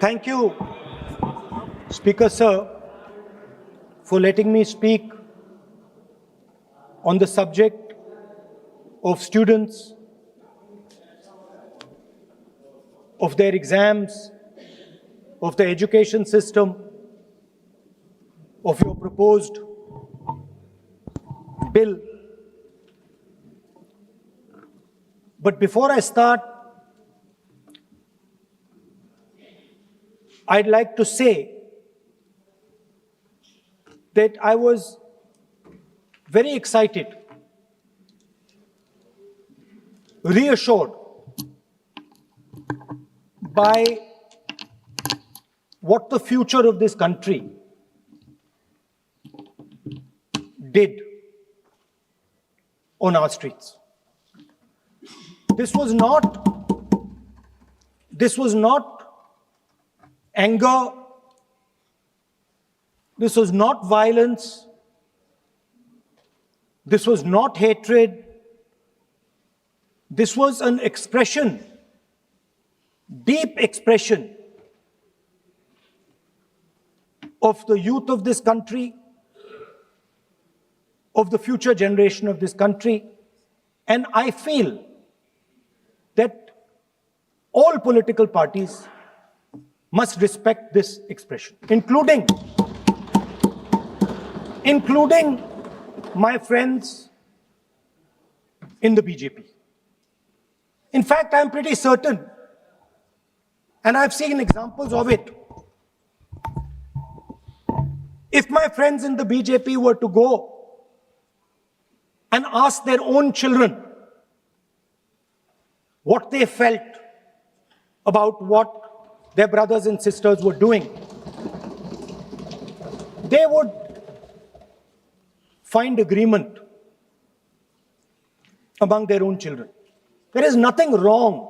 Thank you, Speaker Sir, for letting me speak on the subject of students, of their exams, of the education system, of your proposed bill. But before I start, I'd like to say that I was very excited, reassured by what the future of this country did on our streets. This was not anger, this was not violence, this was not hatred, this was an expression, deep expression of the youth of this country, of the future generation of this country. And I feel that all political parties must respect this expression, including my friends in the BJP. In fact, I'm pretty certain, and I've seen examples of it, if my friends in the BJP were to go and ask their own children what they felt about what their brothers and sisters were doing, they would find agreement among their own children. There is nothing wrong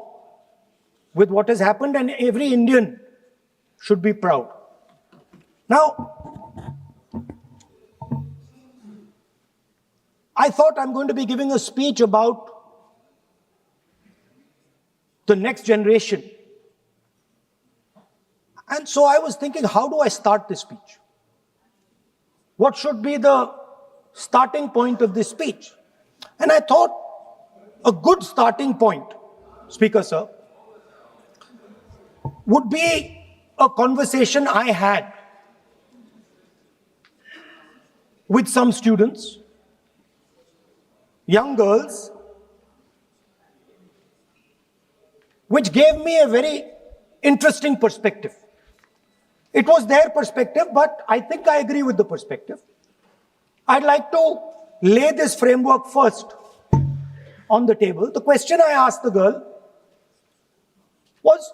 with what has happened, and every Indian should be proud. Now, I thought I'm going to be giving a speech about the next generation. And so I was thinking, how do I start this speech? What should be the starting point of this speech? And I thought a good starting point, Speaker Sir, would be a conversation I had with some students, young girls, which gave me a very interesting perspective. It was their perspective, but I think I agree with the perspective. I'd like to lay this framework first on the table. The question I asked the girl was,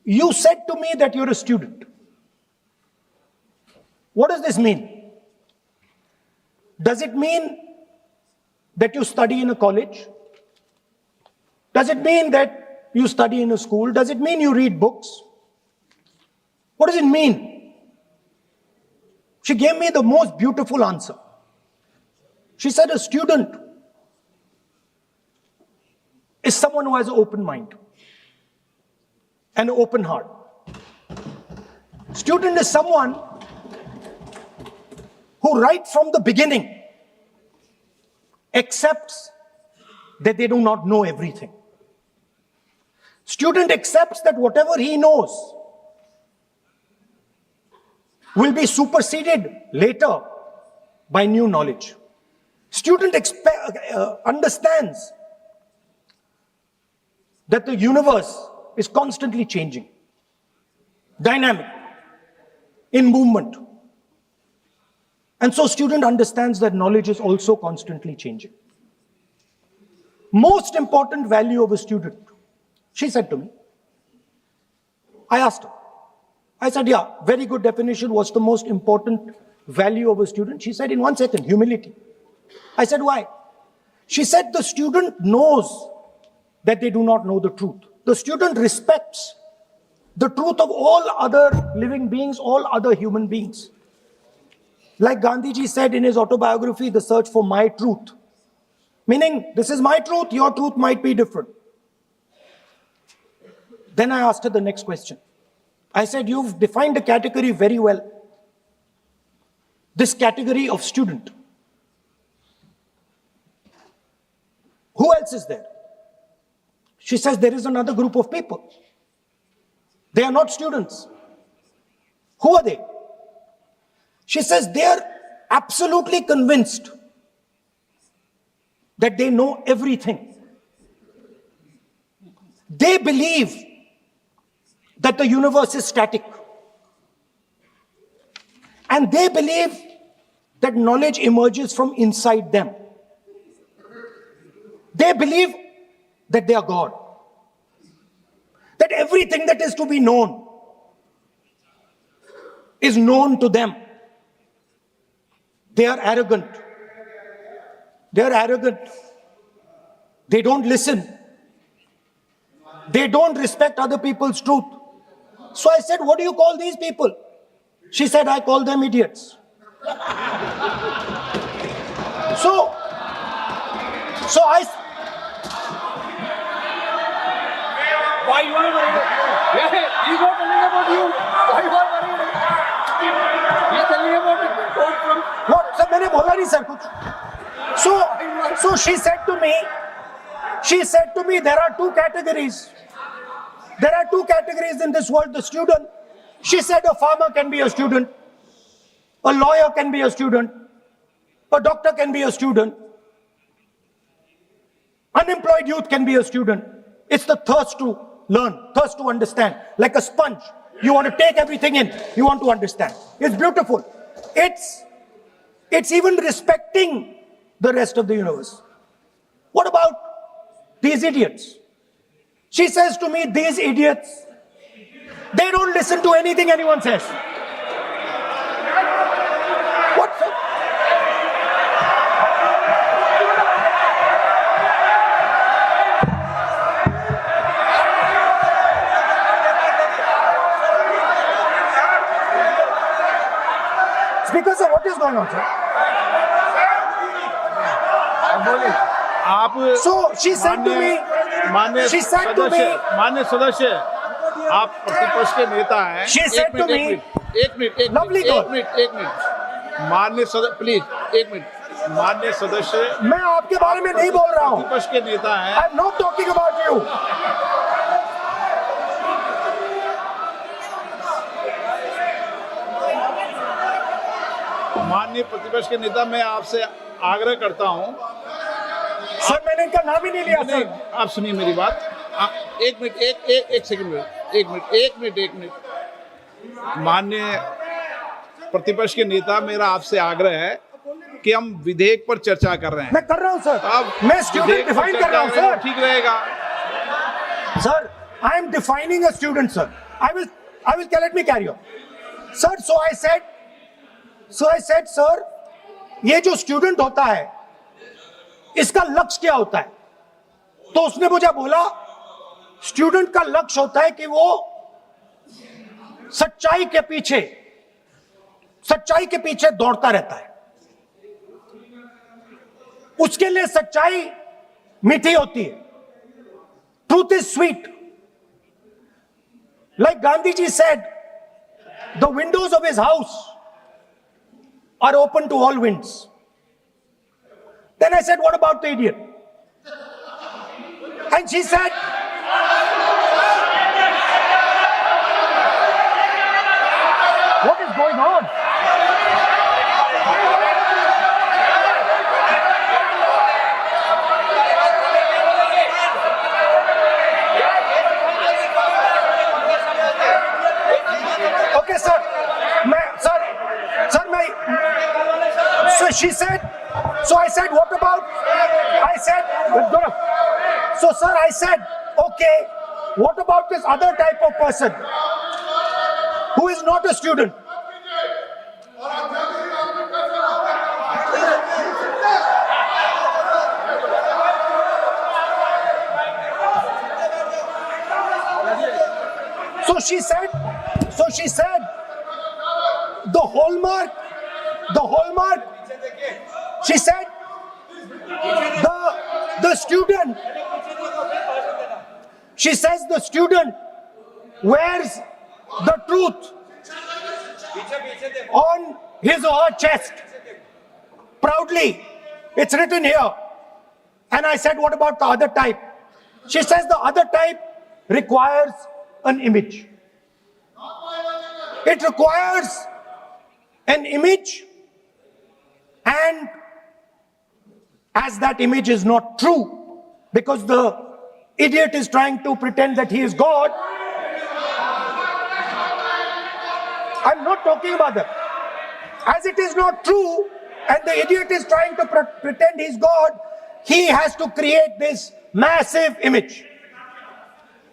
you said to me that you're a student. What does this mean? Does it mean that you study in a college? Does it mean that you study in a school? Does it mean you read books? What does it mean? She gave me the most beautiful answer. She said a student is someone who has an open mind and an open heart. Student is someone who right from the beginning accepts that they do not know everything. Student accepts that whatever he knows will be superseded later by new knowledge. Student understands that the universe is constantly changing, dynamic, in movement. And so student understands that knowledge is also constantly changing. Most important value of a student, she said to me. I asked her. I said, yeah, very good definition. What's the most important value of a student? She said, in 1 second, humility. I said, why? She said, the student knows that they do not know the truth. The student respects the truth of all other living beings, all other human beings. Like Gandhiji said in his autobiography, The Search for My Truth. Meaning, this is my truth, your truth might be different. Then I asked her the next question. I said, you've defined a category very well. This category of student. Who else is there? She says there is another group of people. They are not students. Who are they? She says they are absolutely convinced that they know everything. They believe that the universe is static. And they believe that knowledge emerges from inside them. They believe that they are God. That everything that is to be known is known to them. They are arrogant. They are arrogant. They don't listen. They don't respect other people's truth. So I said, what do you call these people? She said, I call them idiots. So I... Why you are worried? Yeah, he's not telling about you. Why you are worried? He's telling about it. Quote from... What? Sir, मैंने बोला नहीं sir कुछ. So she said to me, there are two categories. There are two categories in this world, the student. She said a farmer can be a student. A lawyer can be a student. A doctor can be a student. Unemployed youth can be a student. It's the thirst to learn, thirst to understand. Like a sponge. You want to take everything in. You want to understand. It's beautiful. It's even respecting the rest of the universe. What about these idiots? She says to me, these idiots, they don't listen to anything anyone says. What? Speaker sir, what is going on, sir? आप So she said to me, मान्य she said to me, मान्य सदस्य आप प्रतिपक्ष के नेता हैं. She said to me, एक मिनट Lovely girl. मान्य सदस्य प्लीज एक मिनट. मान्य सदस्य मैं आपके बारे में नहीं बोल रहा हूँ. प्रतिपक्ष के नेता हैं. I'm not talking about you. माननीय प्रतिपक्ष के नेता, मैं आपसे आग्रह करता हूं. सर मैंने इनका नाम ही नहीं लिया नहीं, सर. आप सुनिए मेरी बात. एक मिनट एक सेकंड. माननीय प्रतिपक्ष के नेता, मेरा आपसे आग्रह है कि हम विधेयक पर चर्चा कर रहे हैं. मैं कर रहा हूँ सर. अब मैं स्टूडेंट डिफाइन कर रहा हूँ सर. ठीक रहेगा. Sir, I am defining a student, sir. I will let me carry on. Sir, so I said, sir, ये जो स्टूडेंट होता है, इसका लक्ष्य क्या होता है? तो उसने मुझे बोला, स्टूडेंट का लक्ष्य होता है कि वो सच्चाई के पीछे दौड़ता रहता है. उसके लिए सच्चाई मीठी होती है. Truth is sweet. Like Gandhi ji said, the windows of his house are open to all winds. Then I said, what about the idiot? And she said, what is going on? Okay, sir. So she said, so I said, what about? I said, so sir, I said, okay, what about this other type of person who is not a student? So she said, the hallmark, she said, the student, she says the student wears the truth on his or her chest. Proudly, it's written here. And I said, what about the other type? She says the other type requires an image. It requires an image, and as that image is not true, because the idiot is trying to pretend that he is God. I'm not talking about that. As it is not true, and the idiot is trying to pretend he's God, he has to create this massive image.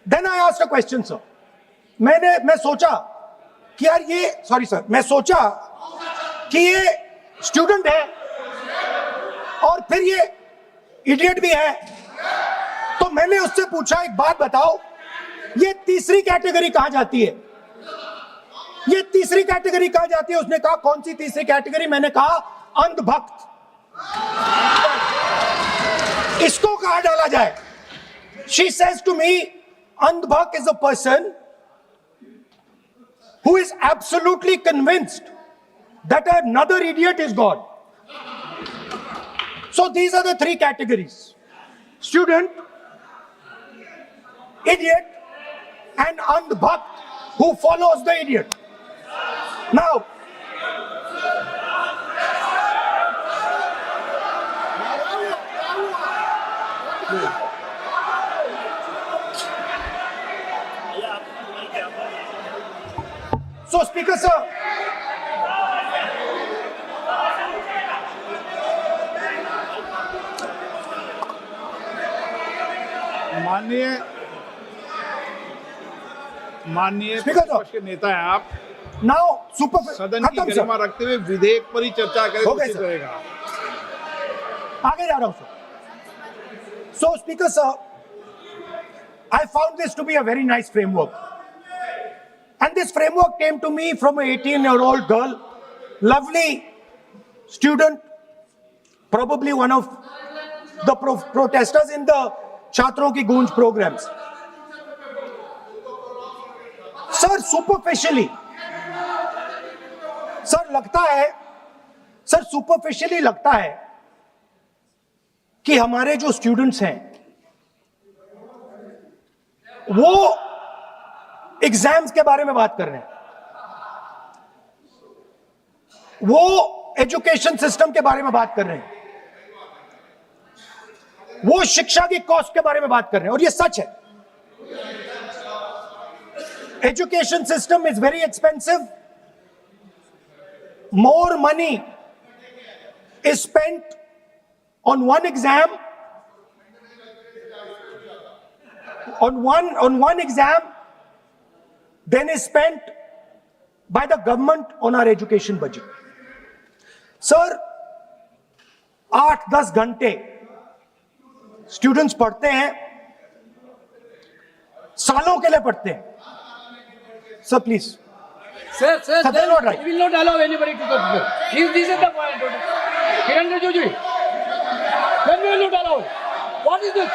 Then I asked a question, sir. मैं सोचा कि यार ये, sorry sir, मैं सोचा कि ये student है और फिर ये इडियट भी है, तो मैंने उससे पूछा, एक बात बताओ, ये तीसरी कैटेगरी कहां जाती है? ये तीसरी कैटेगरी कहां जाती है? उसने कहा, कौन सी तीसरी कैटेगरी? मैंने कहा, अंधभक्त। इसको कहां डाला जाए? She says to me, अंधभक्त is a person who is absolutely convinced that another idiot is God. So these are the three categories: student, idiot, and andhbhakt who follows the idiot. Now, so Speaker sir, माननीय Speaker sir. प्रतिपक्ष के नेता हैं आप, now super सदन की खत्म sir, गरिमा रखते हुए विधेयक पर ही चर्चा करें हो तो गए उचित सर। रहेगा। आगे जा रहा हूं sir. So Speaker sir, I found this to be a very nice framework. And this framework came to me from an 18-year-old girl, lovely student, probably one of the protesters in the Chhatron Ki Goonj programs. Sir, superficially, sir, superficially लगता है कि हमारे जो students हैं वो exams के बारे में बात कर रहे हैं, वो एजुकेशन सिस्टम के बारे में बात कर रहे हैं, वो शिक्षा की कॉस्ट के बारे में बात कर रहे हैं, और ये सच है। Education system is very expensive, more money is spent on one exam, on one exam, then is spent by the government on our education budget. Sir, 8-10 घंटे स्टूडेंट्स पढ़ते हैं, सालों के लिए पढ़ते हैं। Sir please, Sir, Sir, they are not right. we will not allow anybody to go. This is the point. Kiran Rijiju, when we will not allow? What is this?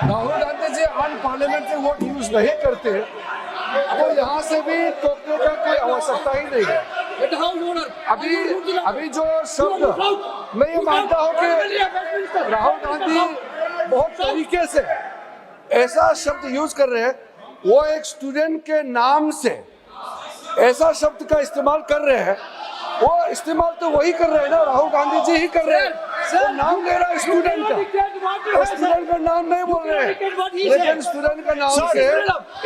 Rahul Gandhi ji unparliamentary word use नहीं करते तो यहाँ से भी टोकने का कोई आवश्यकता ही नहीं है। अभी जो शब्द मैं ये मानता हूँ कि राहुल गांधी बहुत तरीके से ऐसा शब्द यूज कर रहे हैं, वो एक स्टूडेंट के नाम से ऐसा शब्द का इस्तेमाल कर रहे हैं। वो इस्तेमाल तो वही कर रहे हैं ना, राहुल गांधी जी ही कर रहे हैं। वो नाम ले रहा है स्टूडेंट का, स्टूडेंट का नाम नहीं बोल रहे हैं, लेकिन स्टूडेंट का नाम से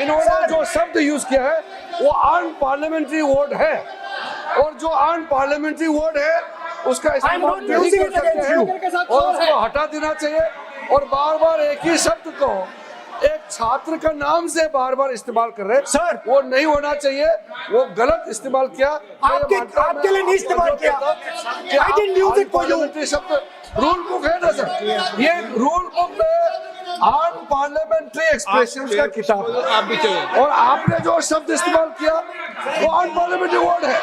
इन्होंने जो शब्द यूज किया है वो अनपार्लियामेंट्री वर्ड है, और जो अनपार्लियामेंट्री वर्ड है उसका इस्तेमाल नहीं कर सकते हैं और उसको हटा देना चाहिए। और बार बार एक ही शब्द को एक छात्र का नाम से बार बार इस्तेमाल कर रहे हैं सर, वो नहीं होना चाहिए, वो गलत इस्तेमाल किया। आपके लिए नहीं इस्तेमाल किया। I didn't use it for you. शब्द रूल बुक है ना सर, ये रूल बुक में अनपार्लियामेंट्री एक्सप्रेशंस का किताब है। आप भी चाहिए। और आपने जो शब्द इस्तेमाल किया वो अनपार्लियामेंट्री वर्ड है।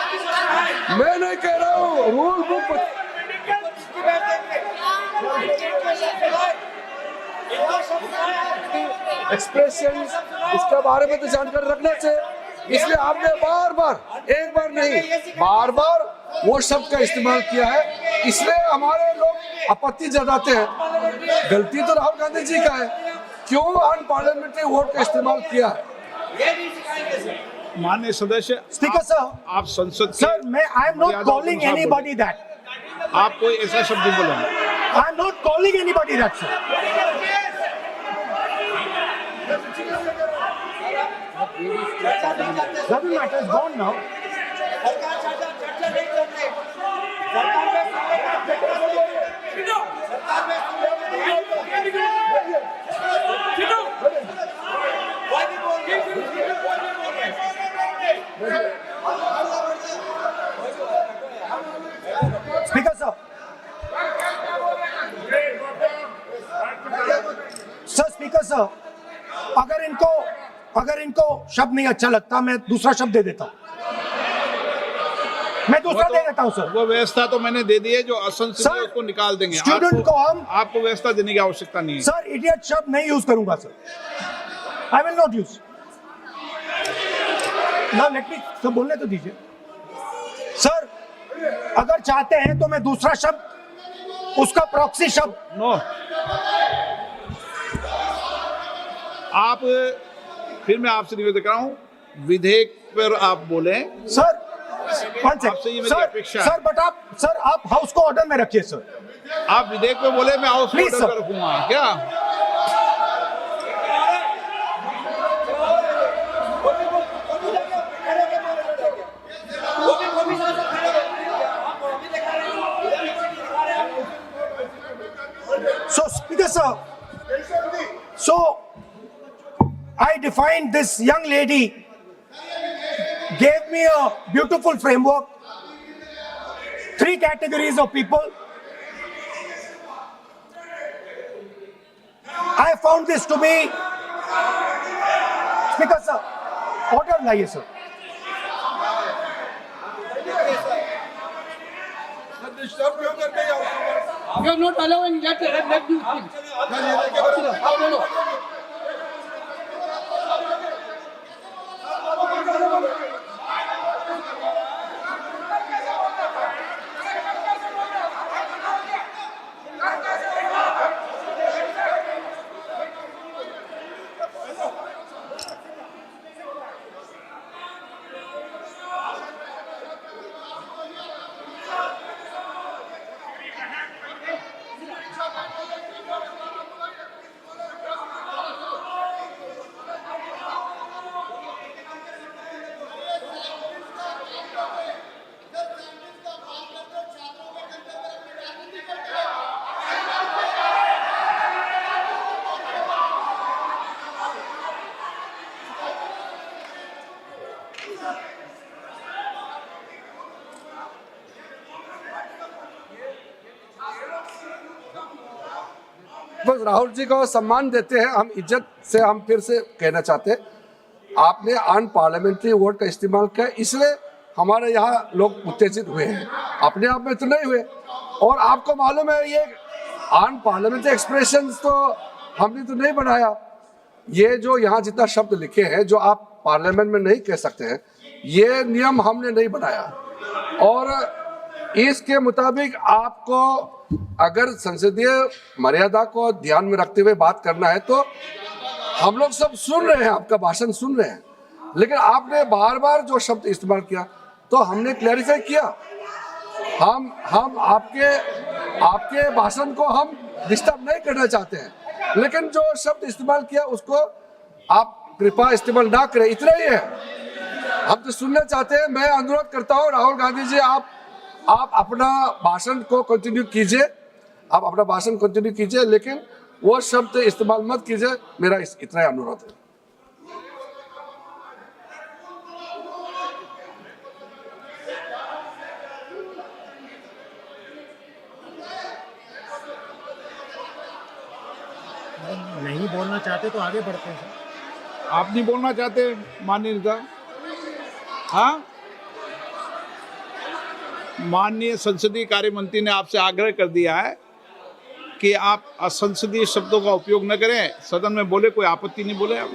मैं नहीं कह रहा हूँ, रूल बुक एक्सप्रेशन इसके बारे में तो जानकारी रखना चाहिए। इसलिए आपने बार बार, एक बार नहीं बार बार वो शब्द का इस्तेमाल किया है, इसलिए हमारे लोग आपत्ति जताते हैं। गलती तो राहुल गांधी जी का है, क्यों अनपार्लियामेंट्री वर्ड का इस्तेमाल किया है। माननीय सदस्य, Speaker sir, आप संसद sir, I am not मर्यादा calling के अनुसार anybody that. बोलें। आप कोई ऐसा शब्द नहीं बोलेंगे। I am not calling anybody that, sir. Doesn't matter, it's gone now. Speaker sir. Sir, Speaker sir, अगर इनको शब्द नहीं अच्छा लगता, मैं दूसरा शब्द दे देता हूं। मैं दूसरा दे देता हूं सर। वो व्यवस्था तो मैंने दे दी है, जो असंसदीय सर, उसको निकाल देंगे। स्टूडेंट को हम आपको व्यवस्था देने की आवश्यकता नहीं है। सर इडियट शब्द नहीं यूज करूंगा sir. I will not use. ना लेट मी सब बोलने तो दीजिए सर। अगर चाहते हैं तो मैं दूसरा शब्द, उसका प्रॉक्सी शब्द। नो, आप फिर मैं आपसे निवेदन कर रहा हूं, विधेयक पर आप बोले। सर आपसे ये मेरी अपेक्षा है। सर बट आप हाउस को ऑर्डर में रखिए सर। आप विधेयक पे बोले, मैं हाउस Please, ऑर्डर sir. कर रखूंगा क्या? So, Speaker sir, so I defined this young lady, gave me a beautiful framework, 3 categories of people. I found this to be, Speaker sir, order लाइए sir. You are not allowing that. Let you speak. Follow. बस राहुल जी को सम्मान देते हैं, हम इज्जत से हम फिर से कहना चाहते हैं, आपने अनपार्लियामेंट्री वर्ड का इस्तेमाल किया, इसलिए हमारे यहाँ लोग उत्तेजित हुए हैं। अपने आप में तो नहीं हुए। और आपको मालूम है ये अनपार्लियामेंट्री एक्सप्रेशंस तो हमने तो नहीं बनाया। ये जो यहाँ जितना शब्द लिखे हैं जो आप पार्लियामेंट में नहीं कह सकते हैं, ये नियम हमने नहीं बनाया। और इसके मुताबिक आपको अगर संसदीय मर्यादा को ध्यान में रखते हुए बात करना है तो हम लोग सब सुन रहे हैं, आपका भाषण सुन रहे हैं, लेकिन आपने बार बार जो शब्द इस्तेमाल किया तो हमने क्लैरिफाई किया। हम आपके भाषण को हम डिस्टर्ब नहीं करना चाहते हैं, लेकिन जो शब्द इस्तेमाल किया उसको आप कृपया इस्तेमाल ना करें, इतना ही है। हम तो सुनना चाहते हैं। मैं अनुरोध करता हूँ राहुल गांधी जी, आप अपना भाषण को कंटिन्यू कीजिए, आप अपना भाषण कंटिन्यू कीजिए, लेकिन वो शब्द इस्तेमाल मत कीजिए, मेरा इतना ही अनुरोध है। नहीं बोलना चाहते तो आगे बढ़ते हैं सर। आप नहीं बोलना चाहते माननीय नेता? हाँ, माननीय संसदीय कार्य मंत्री ने आपसे आग्रह कर दिया है कि आप असंसदीय शब्दों का उपयोग न करें, सदन में बोले, कोई आपत्ति नहीं बोले आप।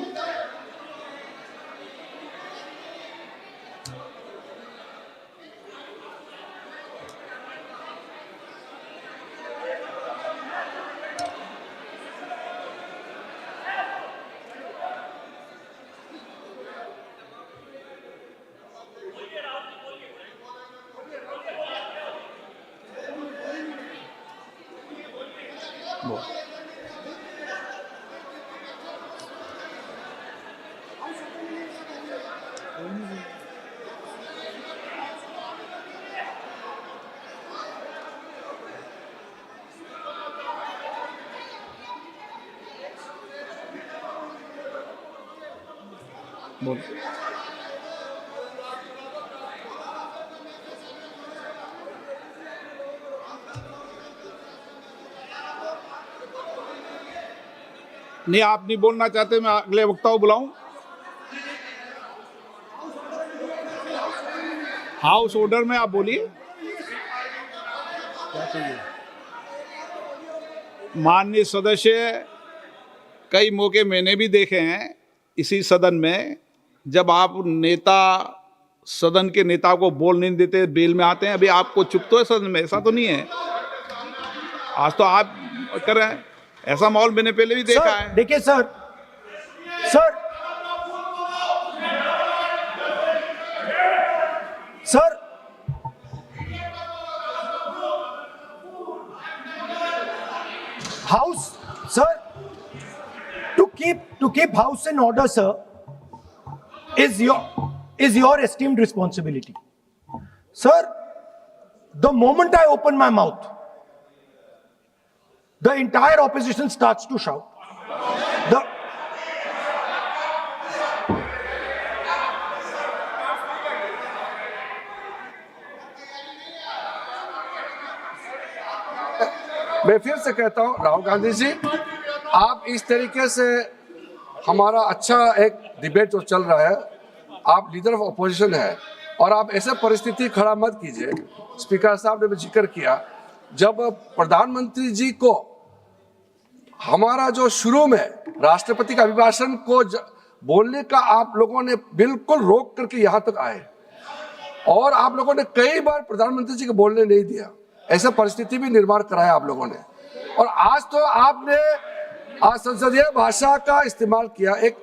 बोल। नहीं, आप नहीं बोलना चाहते, मैं अगले वक्ता को बुलाऊं? हाउस ऑर्डर में आप बोलिए। माननीय सदस्य, कई मौके मैंने भी देखे हैं इसी सदन में, जब आप नेता सदन के नेता को बोल नहीं देते, बेल में आते हैं। अभी आपको चुप तो है सदन में, ऐसा तो नहीं है। आज तो आप कर रहे हैं, ऐसा माहौल मैंने पहले भी देखा है। देखिए sir, house sir, to keep house in order, sir, is your esteemed responsibility. Sir, the moment I open my mouth, the entire opposition starts to shout. मैं फिर से कहता हूं, राहुल गांधी जी, आप इस तरीके से हमारा अच्छा एक डिबेट जो चल रहा है, आप लीडर ऑफ अपोजिशन है और आप ऐसे परिस्थिति खड़ा मत कीजिए। स्पीकर साहब ने भी जिक्र किया, जब प्रधानमंत्री जी को हमारा जो शुरू में राष्ट्रपति का अभिभाषण को बोलने का आप लोगों ने बिल्कुल रोक करके यहाँ तक आए और आप लोगों ने कई बार प्रधानमंत्री जी को बोलने नहीं दिया, ऐसा परिस्थिति भी निर्माण कराया आप लोगों ने। और आज तो आपने आज संसदीय भाषा का इस्तेमाल किया, एक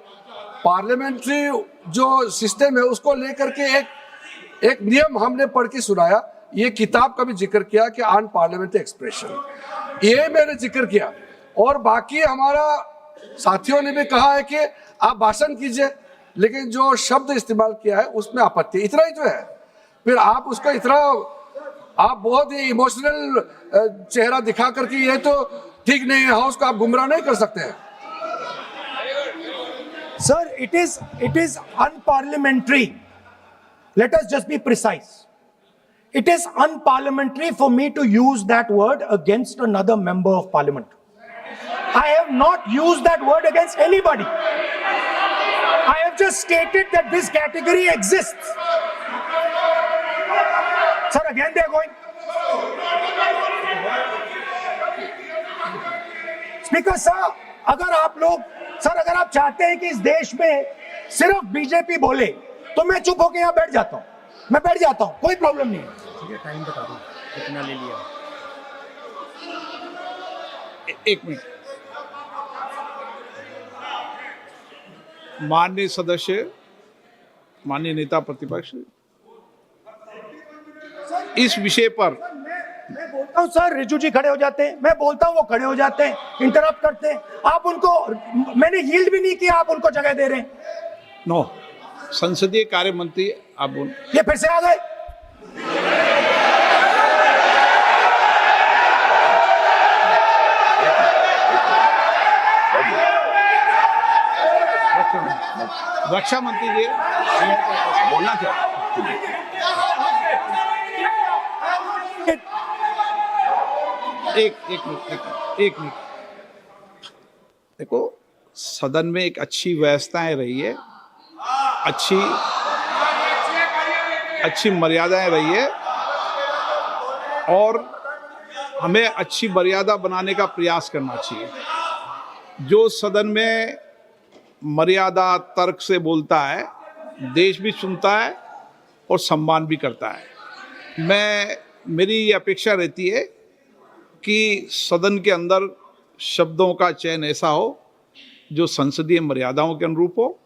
पार्लियामेंट्री जो सिस्टम है उसको लेकर के एक नियम हमने पढ़ के सुनाया। ये किताब का भी जिक्र किया कि अन पार्लियामेंट्री एक्सप्रेशन, ये मैंने जिक्र किया। और बाकी हमारा साथियों ने भी कहा है कि आप भाषण कीजिए, लेकिन जो शब्द इस्तेमाल किया है उसमें आपत्ति, इतना ही जो है। फिर आप उसको इतना आप बहुत ही इमोशनल चेहरा दिखा करके ये तो ठीक नहीं है, हाउस को आप गुमराह नहीं कर सकते हैं। Sir, it is unparliamentary. Let us just be precise. It is unparliamentary for me to use that word against another member of parliament. I have not used that word against anybody. I have just stated that this category exists. Sir, again they are going. Speaker sir, अगर आप चाहते हैं कि इस देश में सिर्फ BJP बोले तो मैं चुप होकर यहाँ बैठ जाता हूँ, मैं बैठ जाता हूँ, कोई प्रॉब्लम नहीं है। ठीक है, टाइम बता दो कितना ले लिया। एक मिनट, माननीय सदस्य, माननीय नेता प्रतिपक्ष, इस विषय पर मैं बोलता हूँ सर, रिजू जी खड़े हो जाते हैं, मैं बोलता हूँ वो खड़े हो जाते हैं, इंटरप्ट करते हैं। आप उनको, मैंने यील्ड भी नहीं किया, आप उनको जगह दे रहे हैं। नो, संसदीय कार्य मंत्री आप बोल। ये फिर से आ गए। रक्षा मंत्री जी बोलना क्या? एक मिनट देखो, सदन में एक अच्छी व्यवस्थाएं रही है, अच्छी मर्यादाएं रही है, और हमें अच्छी मर्यादा बनाने का प्रयास करना चाहिए। जो सदन में मर्यादा तर्क से बोलता है, देश भी सुनता है और सम्मान भी करता है। मेरी ये अपेक्षा रहती है कि सदन के अंदर शब्दों का चयन ऐसा हो जो संसदीय मर्यादाओं के अनुरूप हो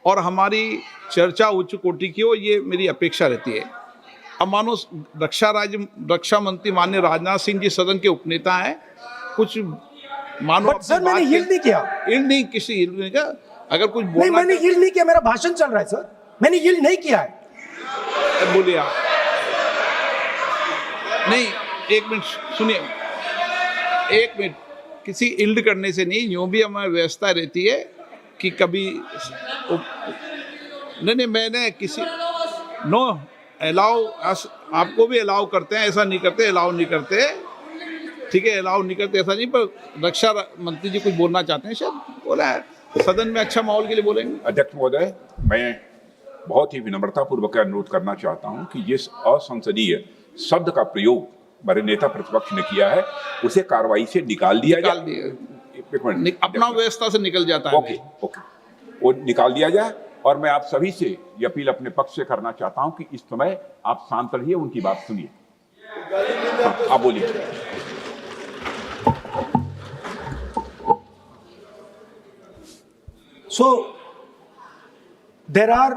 और हमारी चर्चा उच्च कोटि की हो, ये मेरी अपेक्षा रहती है। अब मानो रक्षा मंत्री माननीय राजनाथ सिंह जी सदन के उपनेता हैं, कुछ मानो बट सर मैंने यील्ड नहीं किया। यील्ड नहीं किया। अगर कुछ नहीं, बोलना मैंने यील्ड नहीं किया, मेरा भाषण चल रहा है सर, मैंने यील्ड नहीं किया है। बोलिए आप। नहीं, एक मिनट सुनिए, एक मिनट। किसी इल्ड करने से नहीं, यूं भी हमारी व्यवस्था रहती है कि कभी नहीं मैंने किसी नो अलाउ, आपको भी अलाउ करते हैं, ऐसा नहीं करते, अलाउ नहीं करते, ठीक है, अलाउ नहीं करते ऐसा नहीं। पर रक्षा मंत्री जी कुछ बोलना चाहते हैं, शायद बोला है, सदन में अच्छा माहौल के लिए बोलेंगे। अध्यक्ष महोदय, मैं बहुत ही विनम्रतापूर्वक अनुरोध करना चाहता हूं कि ये असंसदीय शब्द का प्रयोग हमारे नेता प्रतिपक्ष ने किया है, उसे कार्रवाई से निकाल दिया जाए। अपना व्यवस्था से निकल जाता है। ओके, वो निकाल दिया जाए। और मैं आप सभी से ये अपील अपने पक्ष से करना चाहता हूं कि इस समय आप शांत रहिए, उनकी बात सुनिए। आप बोलिए। So, there are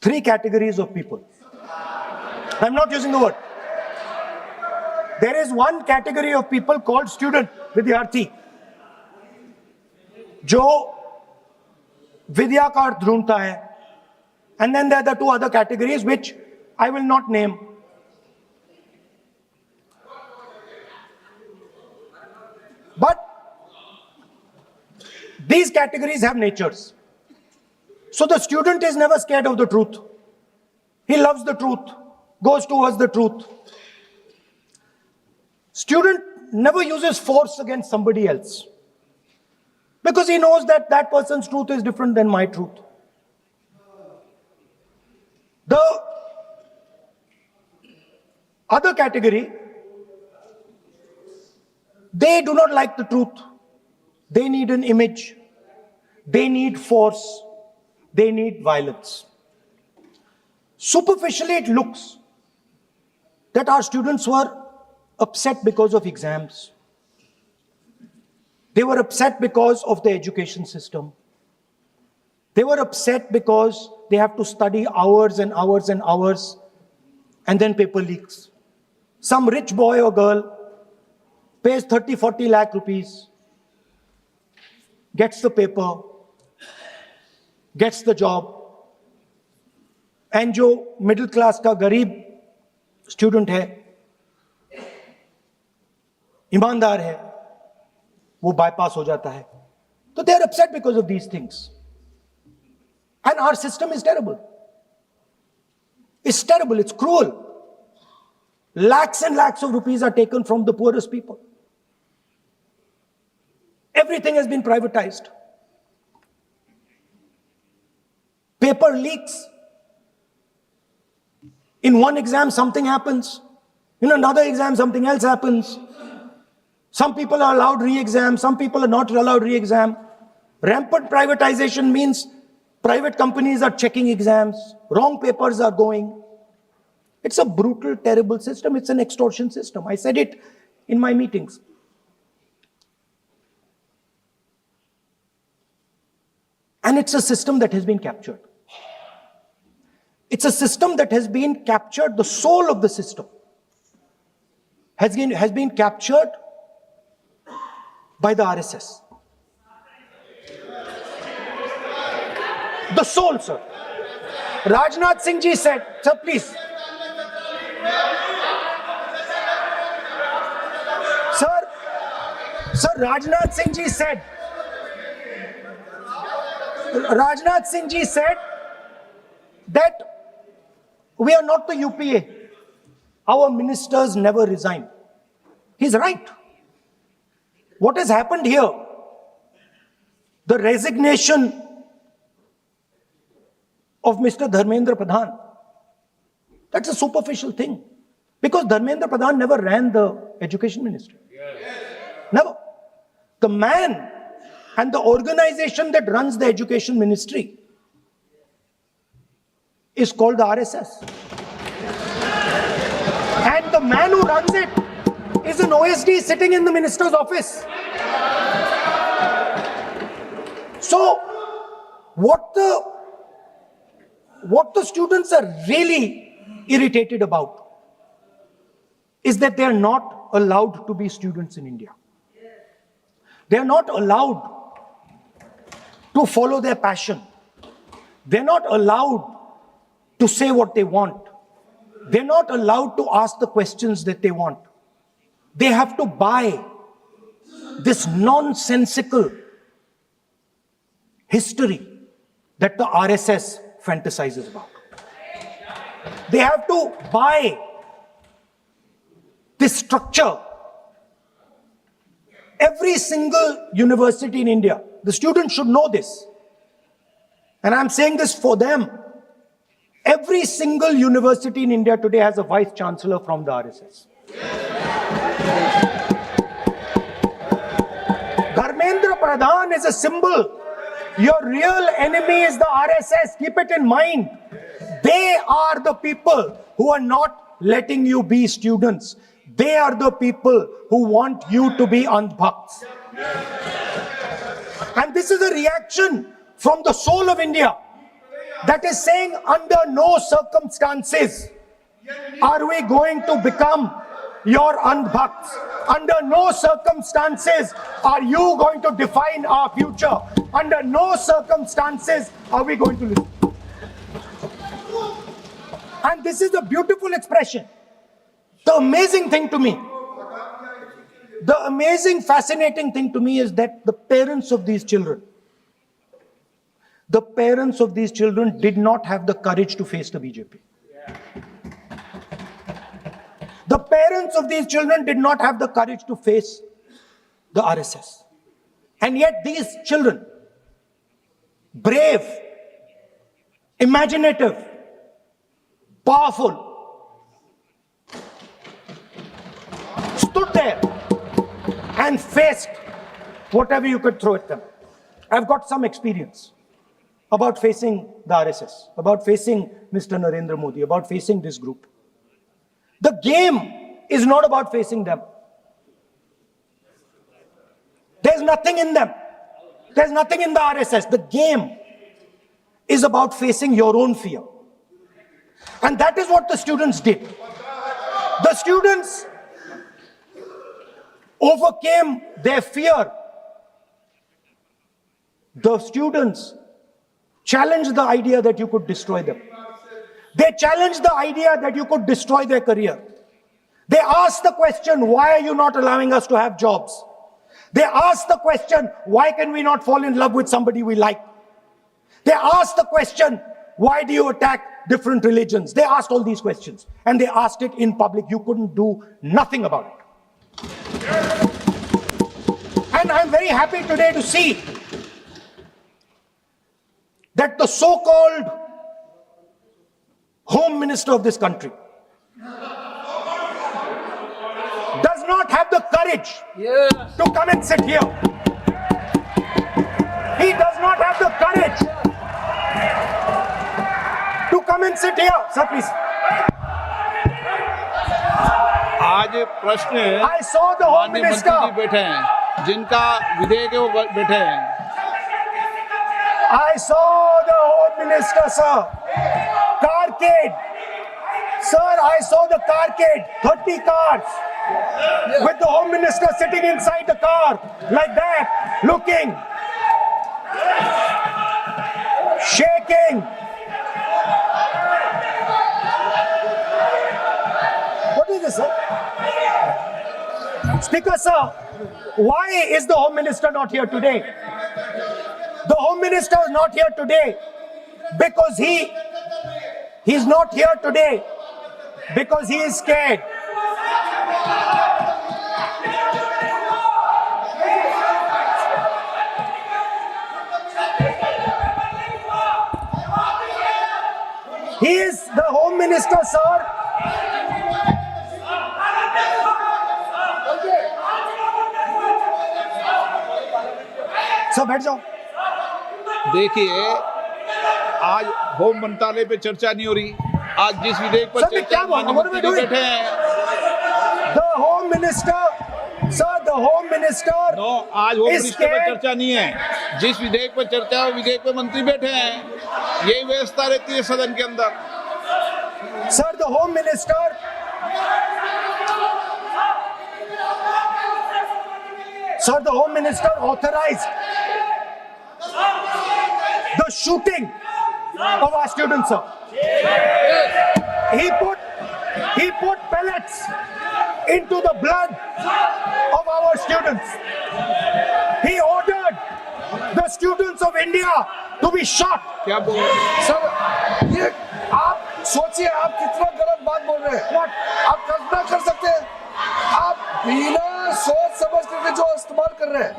3 categories of people. I'm not using the word. There is one category of people called student, विद्यार्थी, जो विद्या का अर्थ ढूंढता है. And then there are the 2 other categories which I will not name. But these categories have natures. So the student is never scared of the truth. He loves the truth, goes towards the truth. Student never uses force against somebody else because he knows that that person's truth is different than my truth. The other category, they do not like the truth. They need an image. They need force. They need violence. Superficially, it looks that our students were upset because of exams. They were upset because of the education system. They were upset because they have to study hours and hours and hours, and then paper leaks. Some rich boy or girl pays 30-40 lakh rupees, gets the paper, gets the job, and जो middle class का गरीब student है, ईमानदार है, वो bypass हो जाता है. तो they are upset because of these things. And our system is terrible. It's terrible, it's cruel. Lakhs and lakhs of rupees are taken from the poorest people. Everything has been privatized. Paper leaks. In one exam, something happens. In another exam, something else happens. Some people are allowed re-exam, some people are not allowed re-exam. Rampant privatization means private companies are checking exams, wrong papers are going. It's a brutal, terrible system. It's an extortion system. I said it in my meetings. And it's a system that has been captured. It's a system that has been captured, the soul of the system has been captured by the RSS. The soul, sir. Rajnath Singh ji said, sir, please. Sir, Rajnath Singh ji said, that we are not the UPA. Our ministers never resign. He's right. What has happened here the resignation of Mr. Dharmendra Pradhan. That's a superficial thing. Because Dharmendra Pradhan never ran the education ministry. Never. The man and the organization that runs the education ministry is called the RSS. And the man who runs it is an OSD sitting in the minister's office. So, what the students are really irritated about is that they are not allowed to be students in India. They are not allowed to follow their passion. They're not allowed to say what they want. They're not allowed to ask the questions that they want. They have to buy this nonsensical history that the RSS fantasizes about. They have to buy this structure. Every single university in India, the students should know this, and I'm saying this for them. Every single university in India today has a vice chancellor from the RSS. Dharmendra Pradhan is a symbol. Your real enemy is the RSS. Keep it in mind. They are the people who are not letting you be students. They are the people who want you to be andhbhakts. And this is a reaction from the soul of India that is saying, under no circumstances are we going to become your andhbhakts. Under no circumstances are you going to define our future. Under no circumstances are we going to listen. And this is a beautiful expression. The amazing thing to me, the amazing, fascinating thing to me is that the parents of these children did not have the courage to face the BJP. The parents of these children did not have the courage to face the RSS. And yet these children, brave, imaginative, powerful, stood there and faced whatever you could throw at them. I've got some experience about facing the RSS, about facing Mr. Narendra Modi, about facing this group. The game is not about facing them. There's nothing in them. There's nothing in the RSS. The game is about facing your own fear. And that is what the students did. The students overcame their fear. The students challenged the idea that you could destroy them. They challenged the idea that you could destroy their career. They asked the question, why are you not allowing us to have jobs? They asked the question, why can we not fall in love with somebody we like? They asked the question, why do you attack different religions? They asked all these questions, and they asked it in public. You couldn't do nothing about it. And I'm very happy today to see that the so-called Home Minister of this country does not have the courage to come and sit here. He does not have the courage to come and sit here. Sir, please. आज प्रश्न है, I saw the Home माननीय मंत्री जी Minister. बैठे हैं, जिनका विधेयक है वो बैठे हैं. I saw the Home Minister, sir. Carcade. Sir, I saw the carcade. 30 cars. With the Home Minister sitting inside the car. Like that. Looking. Shaking. What is this, sir? Speaker, sir. Why is the Home Minister not here today? The Home Minister is not here today because he's not here today because he is scared. He is the Home Minister, sir. Sir बैठ जाओ। देखिए, आज home मंत्रालय पे चर्चा नहीं हो रही। आज जिस विधेयक पर सर, मैं चर्चा क्या बोल- माननीय what am I मंत्री जी doing? बैठे हैं, The Home Minister, sir, the Home Minister. No, आज होम is मिनिस्टर पर scared. चर्चा नहीं है। जिस विधेयक पर चर्चा है, वो विधेयक पे मंत्री बैठे हैं। यही व्यवस्था रहती है सदन के अंदर। Sir, the Home Minister. Sir, the Home Minister authorized the shooting of our students, sir. He put pellets into the blood of our students. He ordered the students of India to be shot. क्या बोल रहे हैं? Sir, ये आप सोचिए, आप कितना गलत बात बोल रहे हैं। आप कल्पना कर सकते हैं, आप बिना सोच समझ करके जो इस्तेमाल कर रहे हैं,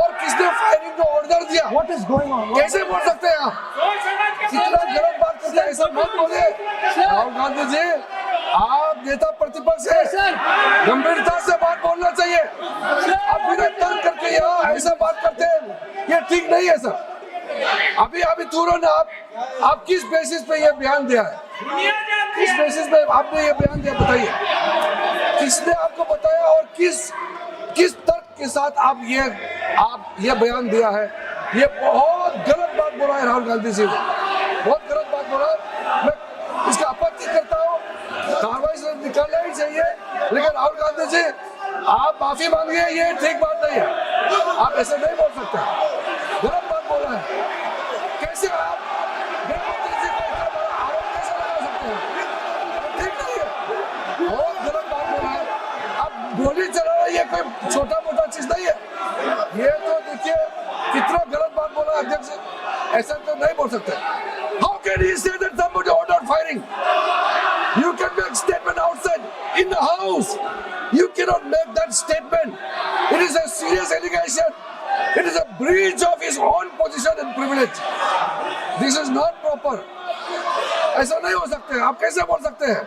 और किसने फायरिंग का ऑर्डर दिया, What is going on? कैसे बोल सकते हैं आप? कितना गलत बात करते हैं, ऐसा मत बोले। राहुल गांधी जी, आप नेता प्रतिपक्ष है, गंभीरता से बात बोलना चाहिए। आप बिना तर्क करके यहाँ ऐसा बात करते हैं, ये ठीक नहीं है सर। अभी तुरंत आप किस बेसिस पे ये बयान दिया है? किस बेसिस पे आपने ये बयान दिया, बताइए। किसने आपको बताया और किस तर्क के साथ आप ये बयान दिया है? ये बहुत गलत बात बोला है राहुल गांधी जी ने, बहुत गलत बात बोला। मैं इसका आपत्ति करता हूँ, कार्रवाई से निकालना ही चाहिए, लेकिन राहुल गांधी जी, आप माफी मांगिए, ये ठीक बात नहीं है। आप ऐसे नहीं बोल सकते, गलत बात बोला है। कैसे आप गृहमंत्री जी को इतना बड़ा आरोप कैसे लगा सकते हैं? ठीक नहीं है, बहुत गलत बात बोला है। आप गोली चलाना, ये कोई छोटा मोटा चीज नहीं है। ये तो देखिए कितना गलत बात बोला अध्यक्ष, ऐसा तो नहीं बोल सकते। How can he say that somebody ordered firing? You can make statement outside in the house. You cannot make that statement. It is a serious allegation. It is a breach of his own position and privilege. This is not proper. ऐसा नहीं हो सकते, आप कैसे बोल सकते हैं?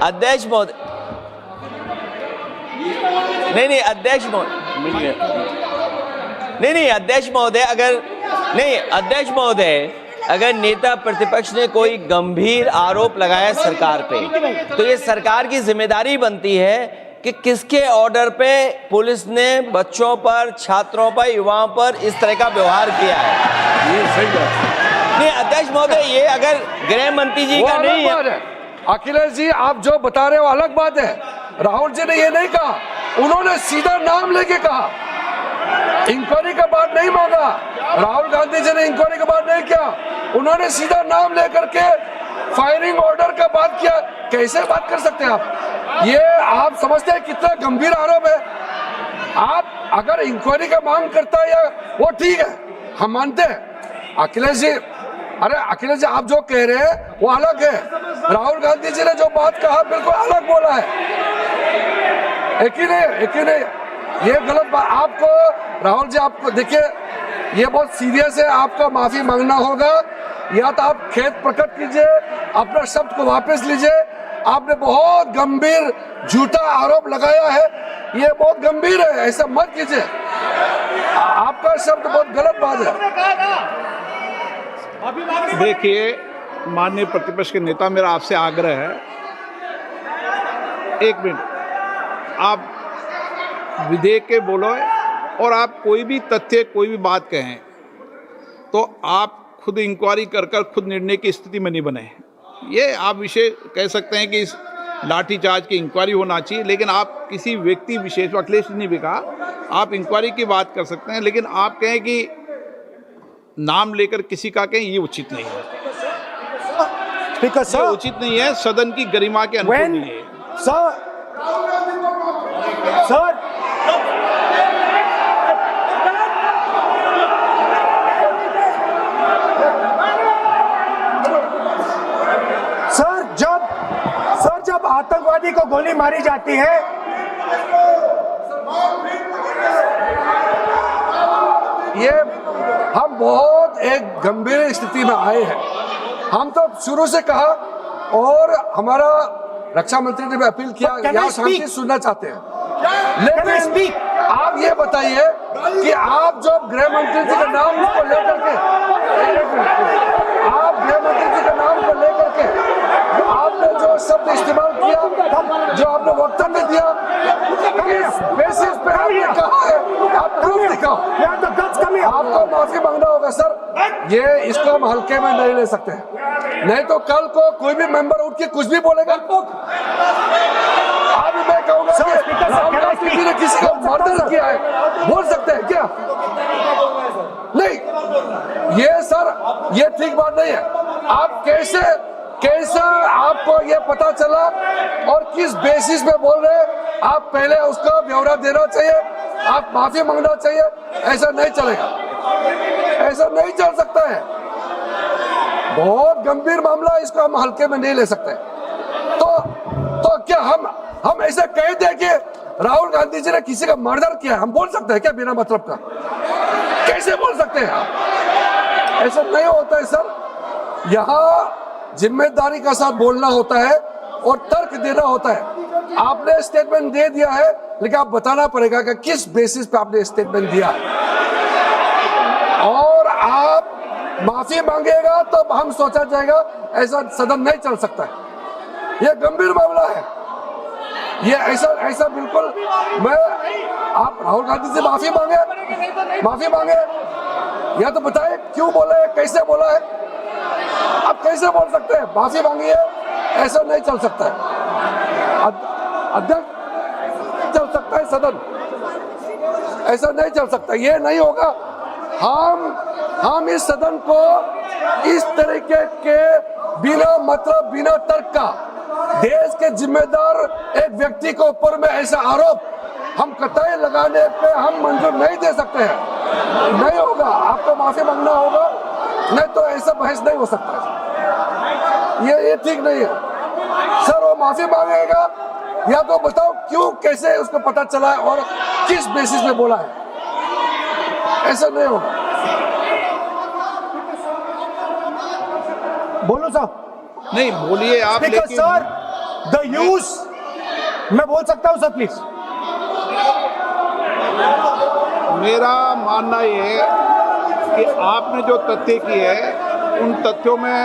अध्यक्ष महोदय, नहीं अध्यक्ष महोदय, नहीं अध्यक्ष महोदय, अगर नेता प्रतिपक्ष ने कोई गंभीर आरोप लगाया सरकार पे, तो ये सरकार की जिम्मेदारी बनती है कि किसके ऑर्डर पे पुलिस ने बच्चों पर, छात्रों पर, युवाओं पर इस तरह का व्यवहार किया है। ये सही बात नहीं अध्यक्ष महोदय, ये अगर गृह मंत्री जी का नहीं है। अखिलेश जी, आप जो बता रहे हो अलग बात है। राहुल जी ने ये नहीं कहा, उन्होंने सीधा नाम लेके कहा, इंक्वायरी का बात नहीं मांगा। राहुल गांधी जी ने इंक्वायरी का बात नहीं किया, उन्होंने सीधा नाम लेकर के फायरिंग ऑर्डर का बात किया। कैसे बात कर सकते हैं आप? ये आप समझते हैं कितना गंभीर आरोप है? आप अगर इंक्वायरी का मांग करता है या वो ठीक है, हम मानते हैं। अखिलेश जी, अरे अखिलेश जी, आप जो कह रहे हैं वो अलग है। राहुल गांधी जी ने जो बात कहा बिल्कुल अलग बोला है। एक ही नहीं, ये गलत बात। आपको राहुल जी, आपको देखिए, ये बहुत सीरियस है, आपको माफी मांगना होगा, या तो आप खेद प्रकट कीजिए, अपना शब्द को वापस लीजिए। आपने बहुत गंभीर झूठा आरोप लगाया है, ये बहुत गंभीर है, ऐसा मत कीजिए। आपका शब्द बहुत गलत बात है। देखिए माननीय प्रतिपक्ष के नेता, मेरा आपसे आग्रह है, एक मिनट, आप विधेयक के बोलो और आप कोई भी तथ्य, कोई भी बात कहें तो आप खुद इंक्वायरी कर खुद निर्णय की स्थिति में नहीं बने। ये आप विषय कह सकते हैं कि इस लाठीचार्ज की इंक्वायरी होना चाहिए, लेकिन आप किसी व्यक्ति विशेष, अखिलेश जी ने भी कहा, आप इंक्वायरी की बात कर सकते हैं, लेकिन आप कहें कि नाम लेकर किसी का कहें, ये उचित नहीं है। Speaker, ये sir, उचित नहीं है, सदन की गरिमा के अनुकूल when, नहीं है। sir, सर, जब आतंकवादी को गोली मारी जाती है, ये हम बहुत एक गंभीर स्थिति में आए हैं। हम तो शुरू से कहा, और हमारा रक्षा मंत्री ने भी अपील किया, Can I यहाँ शांति speak? सुनना चाहते हैं। Can I speak? लेकिन आप ये बताइए कि आप जो गृह मंत्री जी के नाम को लेकर के, आप गृह मंत्री जी के नाम को लेकर के आपने जो शब्द इस्तेमाल किया, जो आपने वक्तव्य दिया, इस बेसिस पे आपने कहा है, आप प्रूफ दिखाओ। आपको माफी मांगना होगा सर, ये इसको हम हल्के में नहीं ले सकते हैं, नहीं तो कल को कोई भी मेंबर उठ के कुछ भी बोलेगा। आज मैं कहूँगा कि राहुल गांधी जी ने किसी को मर्डर किया है, बोल सकते हैं क्या? नहीं, ये सर, ये ठीक बात नहीं है। आप कैसे आपको ये पता चला और किस बेसिस पे बोल रहे हैं? आप पहले उसका ब्यौरा देना चाहिए, आप माफी मांगना चाहिए। ऐसा नहीं चलेगा, ऐसा नहीं चल सकता है। बहुत गंभीर मामला है, इसको हम हल्के में नहीं ले सकते। तो क्या हम ऐसा कह दें कि राहुल गांधी जी ने किसी का मर्डर किया, हम बोल सकते हैं क्या बिना मतलब का? कैसे बोल सकते हैं आप? ऐसा नहीं होता है सर। यहाँ जिम्मेदारी का साथ बोलना होता है और तर्क देना होता है। आपने स्टेटमेंट दे दिया है, लेकिन आप बताना पड़ेगा कि किस बेसिस पे आपने स्टेटमेंट दिया, और आप माफी मांगेगा तो हम सोचा जाएगा। ऐसा सदन नहीं चल सकता है, यह गंभीर मामला है। ये ऐसा बिल्कुल, आप राहुल गांधी से माफी मांगे, या तो बताए क्यों बोला है, कैसे बोला है। आप कैसे बोल सकते हैं? माफी मांगिए, ऐसा नहीं चल सकता है। अध्यक्ष चल सकता है सदन, ऐसा नहीं चल सकता, ये नहीं होगा। हम इस सदन को इस तरीके के बिना मतलब, बिना तर्क का, देश के जिम्मेदार एक व्यक्ति के ऊपर में ऐसा आरोप हम कतई लगाने पे हम मंजूर नहीं दे सकते हैं। नहीं होगा, आपको माफी मांगना होगा, नहीं तो ऐसा बहस नहीं हो सकता है। ये ठीक नहीं है सर। वो माफी मांगेगा, या तो बताओ क्यों, कैसे उसको पता चला है और किस बेसिस पे बोला है। ऐसा नहीं होगा। बोलो साहब। नहीं बोलिए आप, स्पीकर लेकिन सर, द यूज, मैं बोल सकता हूं सर प्लीज? मेरा मानना ये है कि आपने जो तथ्य किए हैं, उन तथ्यों में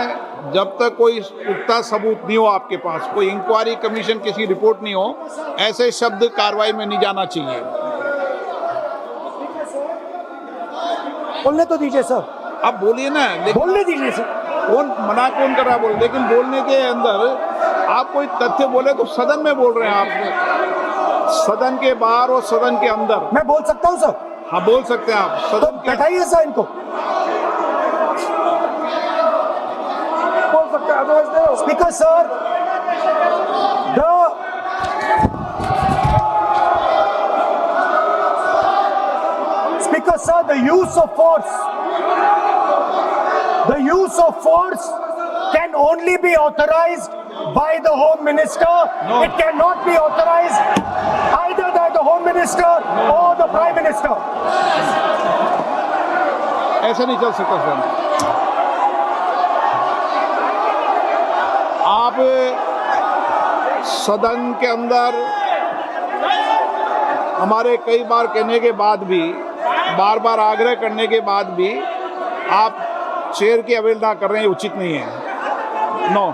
जब तक कोई पुख्ता सबूत नहीं हो, आपके पास कोई इंक्वायरी कमीशन किसी रिपोर्ट नहीं हो, ऐसे शब्द कार्रवाई में नहीं जाना चाहिए। बोलने तो दीजिए सर। आप बोलिए ना, लेकिन बोलने दीजिए सर। कौन कर रहा बोल, लेकिन बोलने के अंदर आप कोई तथ्य बोले तो सदन में बोल रहे हैं आप, सदन के बाहर और सदन के अंदर। मैं बोल सकता हूं सर? हाँ बोल सकते हैं आप, तो सदन के बैठाइए सर इनको। बोल सकते हैं, अदरवाइज नहीं होगा। Speaker sir, Speaker, sir, the use of force The use of force can only be authorized by the Home Minister. No. It cannot be authorized either by the Home Minister or the Prime Minister. ऐसा नहीं चल सकता sir. आप सदन के अंदर हमारे कई बार कहने के बाद भी, बार बार आग्रह करने के बाद भी आप चेयर की अवहेलना कर रहे हैं, उचित नहीं है। नो,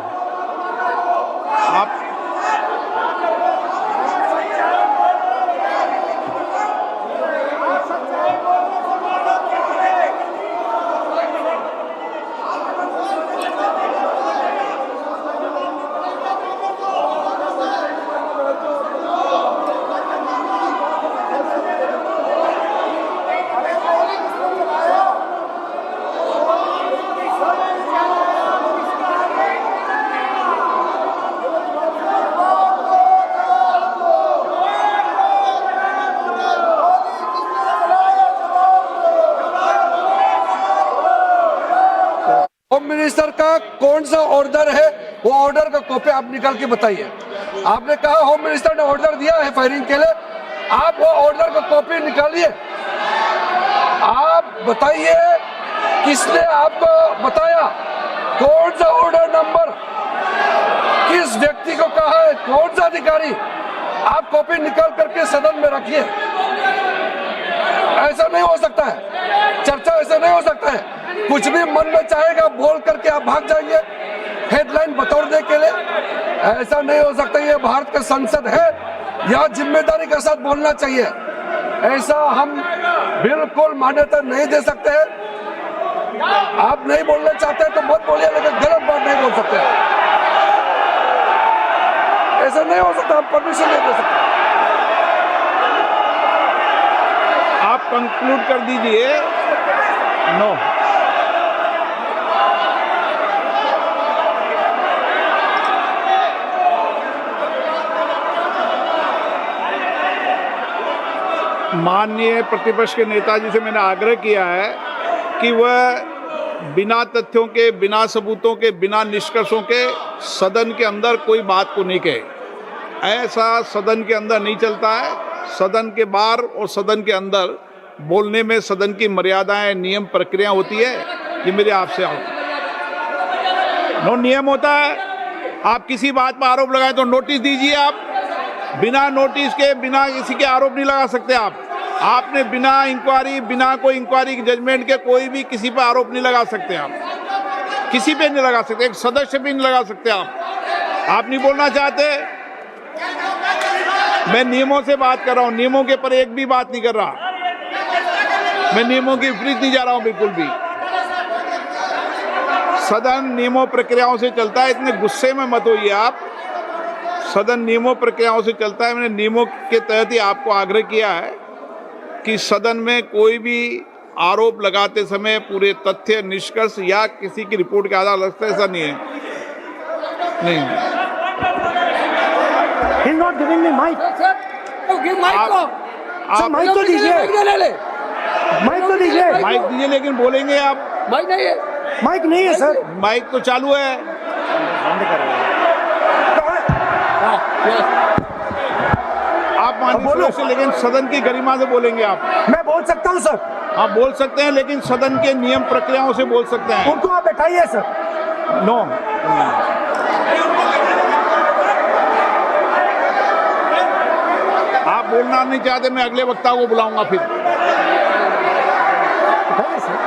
आप होम मिनिस्टर का कौन सा ऑर्डर है, वो ऑर्डर का कॉपी आप निकाल के बताइए। आपने कहा होम मिनिस्टर ने ऑर्डर दिया है फायरिंग के लिए, आप वो ऑर्डर का कॉपी निकालिए। आप बताइए किसने आपको बताया, कौन सा ऑर्डर नंबर, किस व्यक्ति को कहा है, कौन सा अधिकारी। आप कॉपी निकाल करके सदन में रखिए। ऐसा नहीं हो सकता है, चर्चा ऐसा नहीं हो सकता है। कुछ भी मन में चाहेगा बोल करके आप भाग जाएंगे हेडलाइन बतौरने के लिए। ऐसा नहीं हो सकता। ये भारत का संसद है, यहाँ जिम्मेदारी के साथ बोलना चाहिए। ऐसा हम बिल्कुल मान्यता नहीं दे सकते हैं। आप नहीं बोलना चाहते तो मत बोलिए, लेकिन गलत बात नहीं बोल सकते। ऐसा नहीं हो सकता, हम परमिशन नहीं दे सकते। आप कंक्लूड कर दीजिए। नो, माननीय प्रतिपक्ष के नेताजी से मैंने आग्रह किया है कि वह बिना तथ्यों के, बिना सबूतों के, बिना निष्कर्षों के सदन के अंदर कोई बात को नहीं कहे। ऐसा सदन के अंदर नहीं चलता है। सदन के बाहर और सदन के अंदर बोलने में सदन की मर्यादाएं, नियम, प्रक्रिया होती है। ये मेरे आपसे नो नियम होता है। आप किसी बात पर आरोप लगाए तो नोटिस दीजिए। आप बिना नोटिस के, बिना किसी के आरोप नहीं लगा सकते। आपने बिना इंक्वायरी, बिना कोई इंक्वायरी की जजमेंट के कोई भी किसी पर आरोप नहीं लगा सकते। आप किसी पे नहीं लगा सकते, एक सदस्य पे नहीं लगा सकते। आप नहीं बोलना चाहते, मैं नियमों से बात कर रहा हूं, नियमों के पर एक भी बात नहीं कर रहा। मैं नियमों के विपरीत नहीं जा रहा हूं बिल्कुल भी। सदन नियमों प्रक्रियाओं से चलता है। इतने गुस्से में मत होइए आप। सदन नियमों प्रक्रियाओं से चलता है। मैंने नियमों के तहत ही आपको आग्रह किया है कि सदन में कोई भी आरोप लगाते समय पूरे तथ्य, निष्कर्ष या किसी की रिपोर्ट के आधार लगता है, ऐसा नहीं है। नहीं, He's not giving me mic. आप माइक तो दीजिए, माइक तो दीजिए। माइक दीजिए, लेकिन बोलेंगे आप। माइक नहीं है सर। माइक तो चालू है। आप माननीय सदस्य, लेकिन सदन की गरिमा से बोलेंगे आप। मैं बोल सकता हूं सर। आप बोल सकते हैं, लेकिन सदन के नियम प्रक्रियाओं से बोल सकते हैं। उनको आप बैठाइए सर। नो, आप बोलना नहीं चाहते, मैं अगले वक्ता को बुलाऊंगा फिर। बैठाइए सर।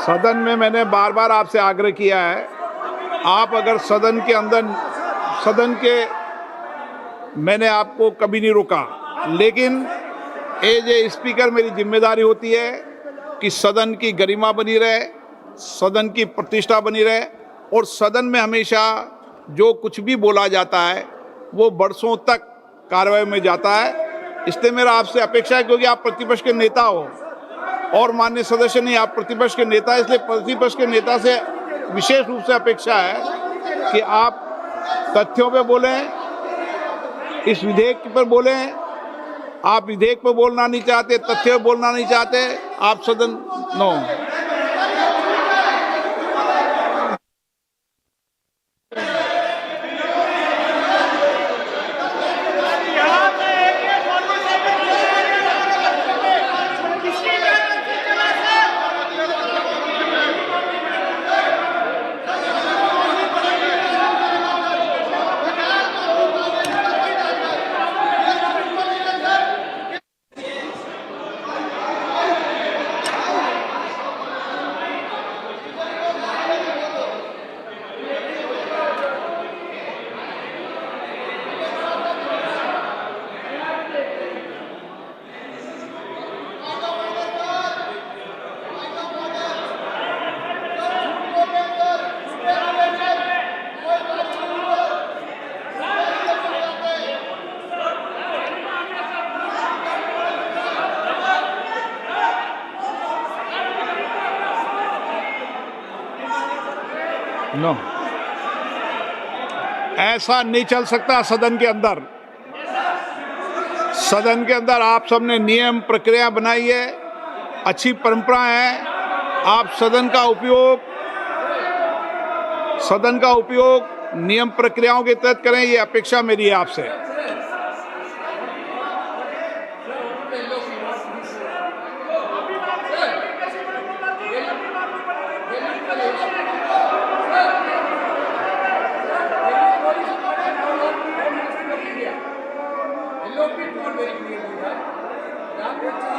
सदन में मैंने बार बार आपसे आग्रह किया है, आप अगर सदन के अंदर, सदन के, मैंने आपको कभी नहीं रोका, लेकिन एज ए स्पीकर मेरी जिम्मेदारी होती है कि सदन की गरिमा बनी रहे, सदन की प्रतिष्ठा बनी रहे, और सदन में हमेशा जो कुछ भी बोला जाता है वो बरसों तक कार्रवाई में जाता है। इसलिए मेरा आपसे अपेक्षा है, क्योंकि आप प्रतिपक्ष के नेता हो और माननीय सदस्य नहीं, आप प्रतिपक्ष के नेता, इसलिए प्रतिपक्ष के नेता से विशेष रूप से अपेक्षा है कि आप तथ्यों पे बोलें, इस विधेयक पर बोलें। आप विधेयक पर बोलना नहीं चाहते, तथ्य पे बोलना नहीं चाहते, आप सदन नो। नो, ऐसा नहीं चल सकता सदन के अंदर। सदन के अंदर आप सबने नियम प्रक्रिया बनाई है, अच्छी परंपरा है। आप सदन का उपयोग नियम प्रक्रियाओं के तहत करें, ये अपेक्षा मेरी है आपसे। very clearly that